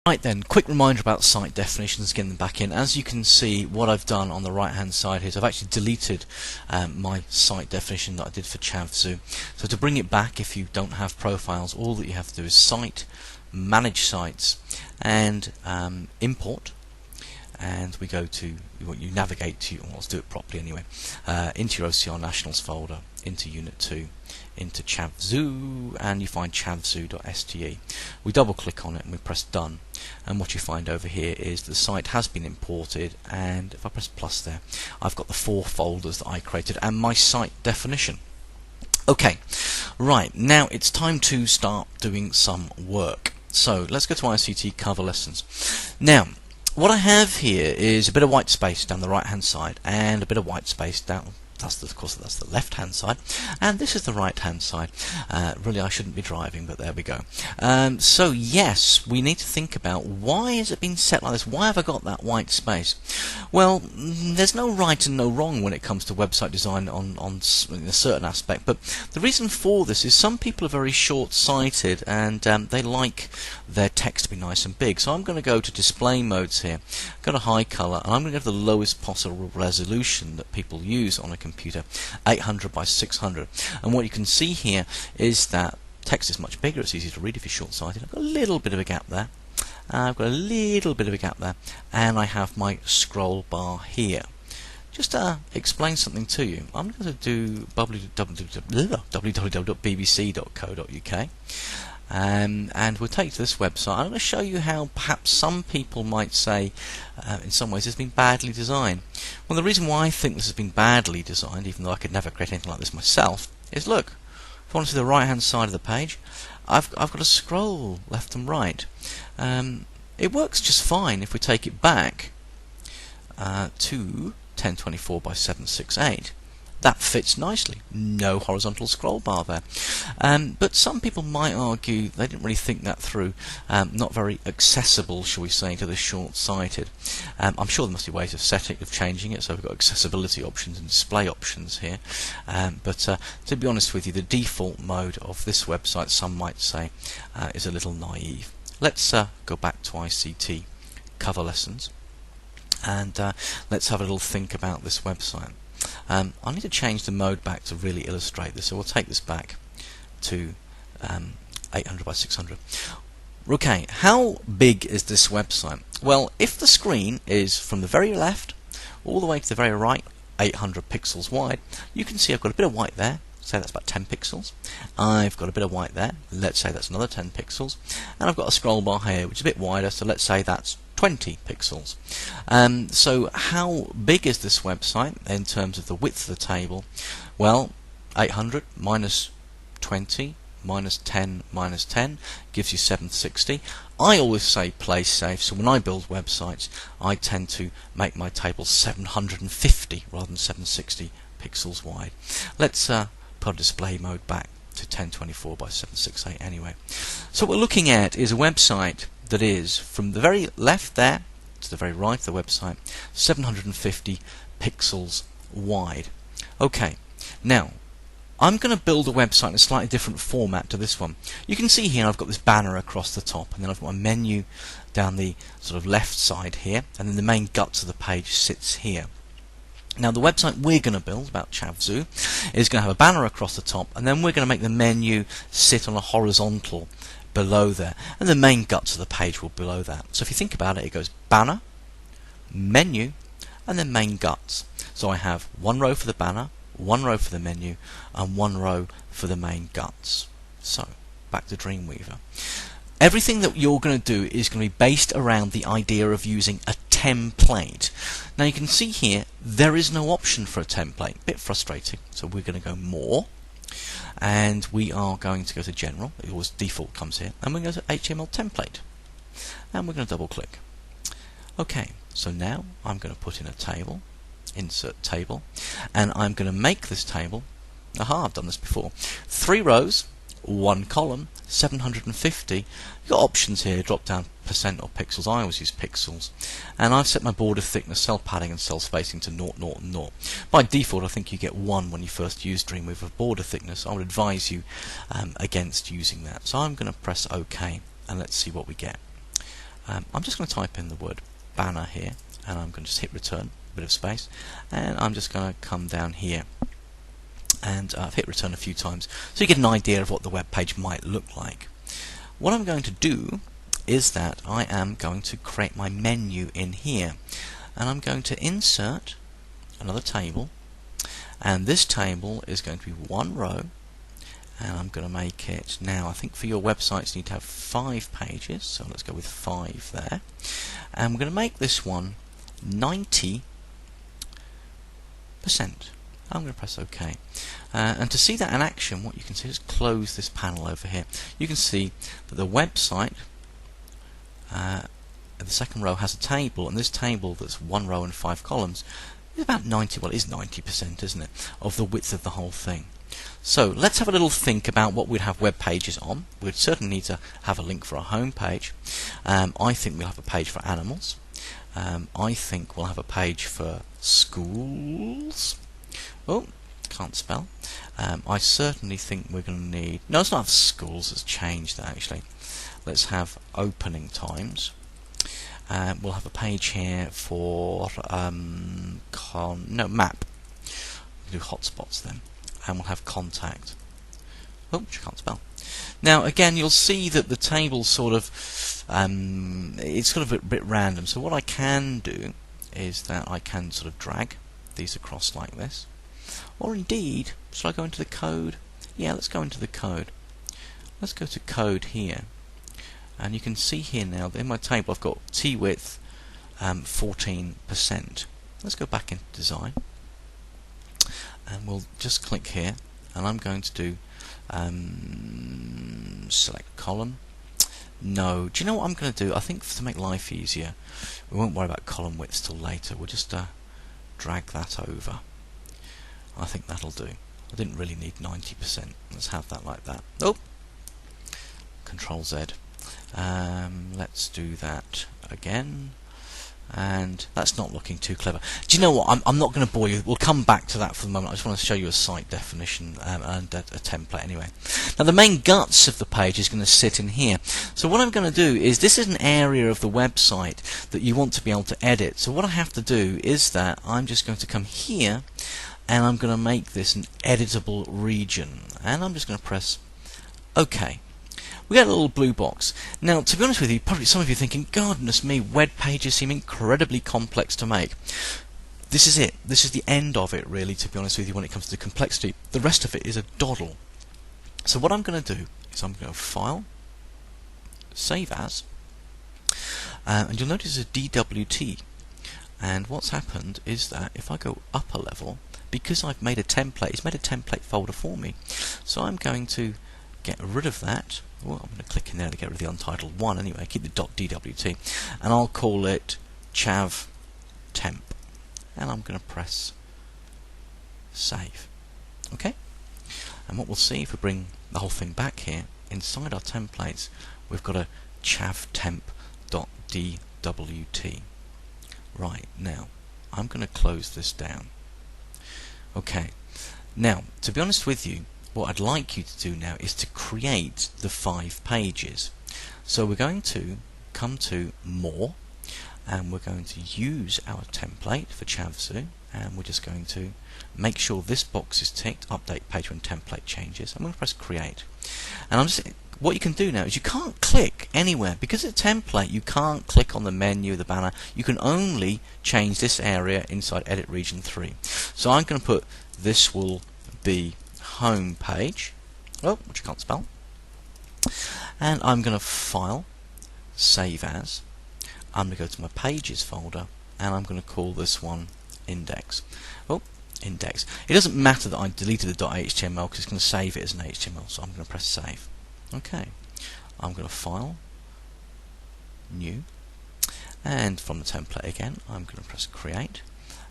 Right then, quick reminder about site definitions, getting them back in. As you can see, what I've done on the right hand side here is I've actually deleted my site definition that I did for vid2. So to bring it back, if you don't have profiles, all that you have to do is site, manage sites, and import. And we go to, you navigate to, well, let's do it properly anyway, into your OCR Nationals folder, into Unit 2, into vid2, and you find vid2.ste. We double click on it and we press done, and what you find over here is the site has been imported, and if I press plus there, I've got the 4 folders that I created and my site definition. Okay, right, now it's time to start doing some work. So let's go to ICT cover lessons. Now, what I have here is a bit of white space down the right hand side and a bit of white space down, that's the left hand side, and this is the right hand side. Really I shouldn't be driving, but there we go. So yes, we need to think about why has it been set like this. Why have I got that white space? Well, there's no right and no wrong when it comes to website design on a certain aspect, but the reason for this is some people are very short-sighted and they like their text to be nice and big. So I'm going to go to display modes here, go to high color, and I'm going to go to the lowest possible resolution that people use on a computer, 800 by 600. And what you can see here is that text is much bigger. It's easy to read if you're short-sighted. I've got a little bit of a gap there. I've got a little bit of a gap there, and I have my scroll bar here. Just to explain something to you, I'm going to do www.bbc.co.uk, and we'll take you to this website. I'm going to show you how perhaps some people might say in some ways it's been badly designed. Well, the reason why I think this has been badly designed, even though I could never create anything like this myself, is look, if I want to see the right hand side of the page, I've got a scroll left and right. It works just fine if we take it back to 1024 by 768. That fits nicely. No horizontal scroll bar there. But some people might argue they didn't really think that through. Not very accessible, shall we say, to the short-sighted. I'm sure there must be ways of changing it. So we've got accessibility options and display options here. But to be honest with you, the default mode of this website, some might say, is a little naive. Let's go back to ICT cover lessons, and let's have a little think about this website. I need to change the mode back to really illustrate this, so we'll take this back to 800 by 600. Okay, how big is this website? Well, if the screen is from the very left all the way to the very right, 800 pixels wide, you can see I've got a bit of white there. Say that's about 10 pixels. I've got a bit of white there. Let's say that's another 10 pixels. And I've got a scroll bar here, which is a bit wider, so let's say that's 20 pixels. So how big is this website in terms of the width of the table? Well, 800 minus 20 minus 10 minus 10 gives you 760. I always say play safe, so when I build websites, I tend to make my table 750 rather than 760 pixels wide. Let's put display mode back to 1024 by 768 anyway. So what we're looking at is a website that is from the very left there to the very right of the website 750 pixels wide. Okay, now I'm going to build a website in a slightly different format to this one. You can see here I've got this banner across the top, and then I've got my menu down the sort of left side here, and then the main guts of the page sits here. Now the website we're going to build about vid2 is going to have a banner across the top, and then we're going to make the menu sit on a horizontal below there, and the main guts of the page will be below that. So if you think about it, it goes banner, menu, and then main guts. So I have one row for the banner, one row for the menu, and one row for the main guts. So back to Dreamweaver. Everything that you're going to do is going to be based around the idea of using a template. Now you can see here there is no option for a template. A bit frustrating. So we're going to go more, and we are going to go to general. It always default comes here, and we're going to go to HTML template, and we're going to double click. Okay, so now I'm going to put in a table, insert table, and I'm going to make this table. Aha, I've done this before. 3 rows, 1 column, 750. You've got options here, drop down percent or pixels. I always use pixels. And I've set my border thickness, cell padding and cell spacing to 0, 0, and 0. By default I think you get 1 when you first use Dreamweaver border thickness. I would advise you against using that. So I'm going to press OK, and let's see what we get. I'm just going to type in the word banner here, and I'm going to just hit return, a bit of space, and I'm just going to come down here, and I've hit return a few times so you get an idea of what the web page might look like. What I'm going to do is that I am going to create my menu in here, and I'm going to insert another table, and this table is going to be one row, and I'm going to make it, now I think for your websites you need to have 5 pages, so let's go with 5 there, and we're going to make this one 90%. I'm going to press OK. And to see that in action, what you can see is close this panel over here. You can see that the website, the second row, has a table, and this table that's one row and 5 columns is about 90, well it is 90%, isn't it, of the width of the whole thing. So let's have a little think about what we'd have web pages on. We'd certainly need to have a link for our home page. I think we'll have a page for animals. I think we'll have a page for schools. Oh, can't spell. I certainly think we're going to need... No, it's not schools, it's changed actually. Let's have opening times. We'll have a page here for map. We'll do hotspots then. And we'll have contact. Oh, which I can't spell. Now again, you'll see that the table sort of it's sort of a bit random. So what I can do is that I can sort of drag these across like this, or indeed, shall I go into the code? Yeah, let's go into the code. Let's go to code here, and you can see here now that in my table I've got t width 14%. Let's go back into design, and we'll just click here, and I'm going to do select column. No, do you know what I'm going to do? I think to make life easier, we won't worry about column widths till later. We'll just drag that over. I think that'll do. I didn't really need 90%. Let's have that like that. Oh, Control Z. Let's do that again. And that's not looking too clever. Do you know what? I'm not going to bore you. We'll come back to that for the moment. I just want to show you a site definition and a template anyway. Now the main guts of the page is going to sit in here. So what I'm going to do is, this is an area of the website that you want to be able to edit. So what I have to do is that I'm just going to come here, and I'm going to make this an editable region. And I'm just going to press OK. We get a little blue box. Now, to be honest with you, probably some of you are thinking, goodness me, web pages seem incredibly complex to make. This is it. This is the end of it, really, to be honest with you, when it comes to the complexity. The rest of it is a doddle. So what I'm going to do is I'm going to File, Save As, and you'll notice a DWT. And what's happened is that if I go up a level, because I've made a template, it's made a template folder for me. So I'm going to get rid of that. Well, I'm going to click in there to get rid of the untitled one anyway, keep the .dwt, and I'll call it chav temp, and I'm going to press save. Okay, and what we'll see if we bring the whole thing back here, inside our templates we've got a chav temp.dwt. Right, now I'm going to close this down. Okay, now to be honest with you, what I'd like you to do now is to create the 5 pages. So we're going to come to More, and we're going to use our template for Chavzu, and we're just going to make sure this box is ticked, update page when template changes. I'm going to press Create. And what you can do now is you can't click anywhere. Because it's a template, you can't click on the menu, the banner. You can only change this area inside Edit Region 3. So I'm going to put, this will be home page, which I can't spell, and I'm going to File, Save As. I'm going to go to my Pages folder, and I'm going to call this one Index. Index. It doesn't matter that I deleted the .html because it's going to save it as an HTML, so I'm going to press Save. Okay, I'm going to File, New, and from the template again, I'm going to press Create,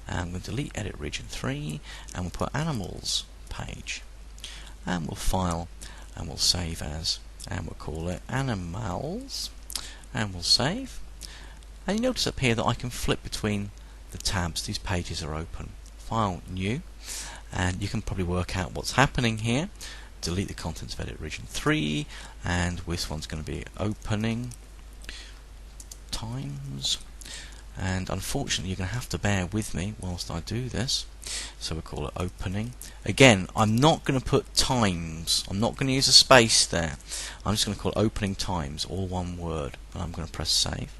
and I'm going to delete Edit Region 3, and we'll put Animals page. And we'll File, and we'll Save As, and we'll call it Animals, and we'll save. And you notice up here that I can flip between the tabs. These pages are open. File, New, and you can probably work out what's happening here. Delete the contents of Edit Region 3, and this one's going to be Opening times, and unfortunately you're going to have to bear with me whilst I do this. So we'll call it opening. Again, I'm not going to put times, I'm not going to use a space there, I'm just going to call it opening times, all one word, and I'm going to press save.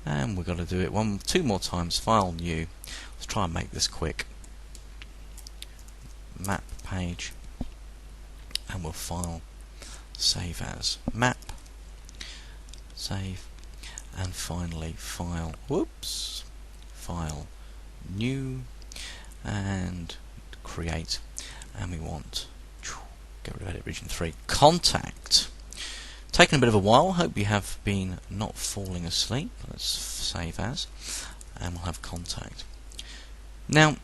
And we're going to do it two more times. File, new. Let's try and make this quick. Map page, and we'll file, save as, map, save, and finally file, file, new, and create, and we want, get rid of edit region 3, contact. Taken a bit of a while, hope you have been not falling asleep. Let's save as, and we'll have contact. Now,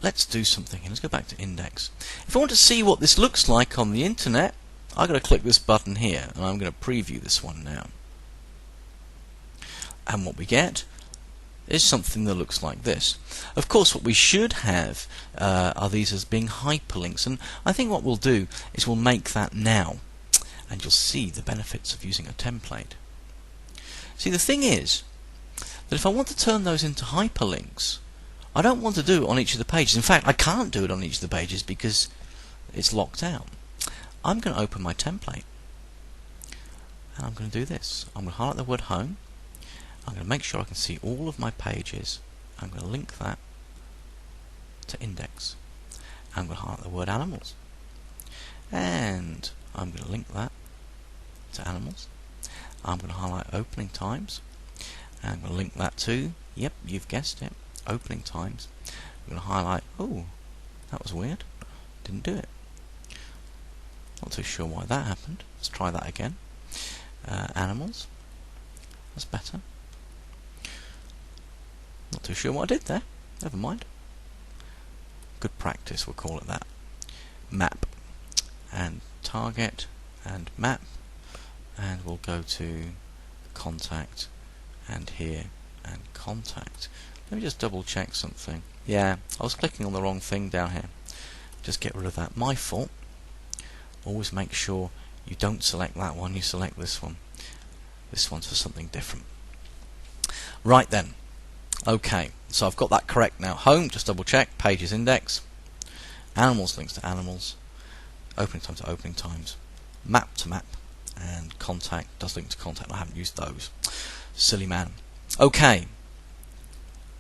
let's do something, and let's go back to index. If I want to see what this looks like on the internet, I've got to click this button here, and I'm going to preview this one now. And what we get is something that looks like this. Of course, what we should have are these as being hyperlinks, and I think what we'll do is we'll make that now, and you'll see the benefits of using a template. See, the thing is that if I want to turn those into hyperlinks, I don't want to do it on each of the pages. In fact, I can't do it on each of the pages because it's locked out. I'm going to open my template, and I'm going to do this. I'm going to highlight the word home. I'm going to make sure I can see all of my pages. I'm going to link that to index. I'm going to highlight the word animals, and I'm going to link that to animals. I'm going to highlight opening times, and I'm going to link that to, yep, you've guessed it, opening times. I'm going to highlight, oh, that was weird, didn't do it. Not too sure why that happened. Let's try that again. Animals, that's better. Not too sure what I did there, never mind. Good practice, we'll call it that. Map, and target, and map, and we'll go to contact, and here, and contact. Let me just double check something. Yeah, I was clicking on the wrong thing down here. Just get rid of that. My fault. Always make sure you don't select that one, you select this one. This one's for something different. Right then. Okay, so I've got that correct now. Home, just double check, pages index. Animals links to animals. Opening times to opening times. Map to map. And contact does link to contact. I haven't used those. Silly man. Okay.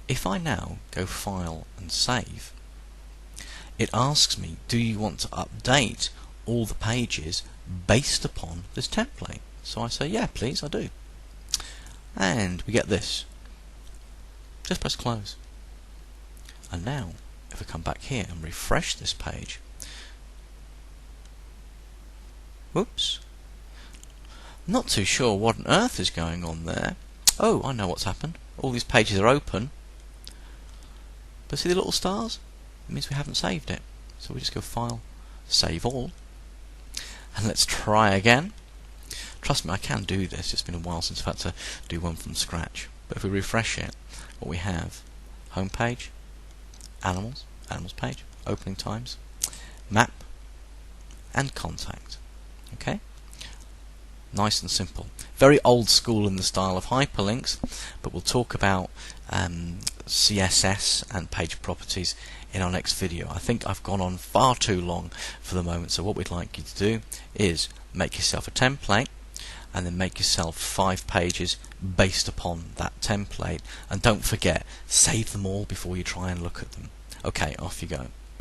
If I now go file and save, it asks me, do you want to update all the pages based upon this template? So I say, yeah, please, I do. And we get this. Just press close. And now, if we come back here and refresh this page, whoops, not too sure what on earth is going on there. Oh, I know what's happened. All these pages are open, but see the little stars? It means we haven't saved it. So we just go File, Save All, and let's try again. Trust me, I can do this. It's been a while since I've had to do one from scratch. But if we refresh it, what we have, home page, animals, animals page, opening times, map, and contact. Okay? Nice and simple. Very old school in the style of hyperlinks, but we'll talk about CSS and page properties in our next video. I think I've gone on far too long for the moment, so what we'd like you to do is make yourself a template, and then make yourself 5 pages based upon that template, and don't forget, save them all before you try and look at them. Okay, off you go.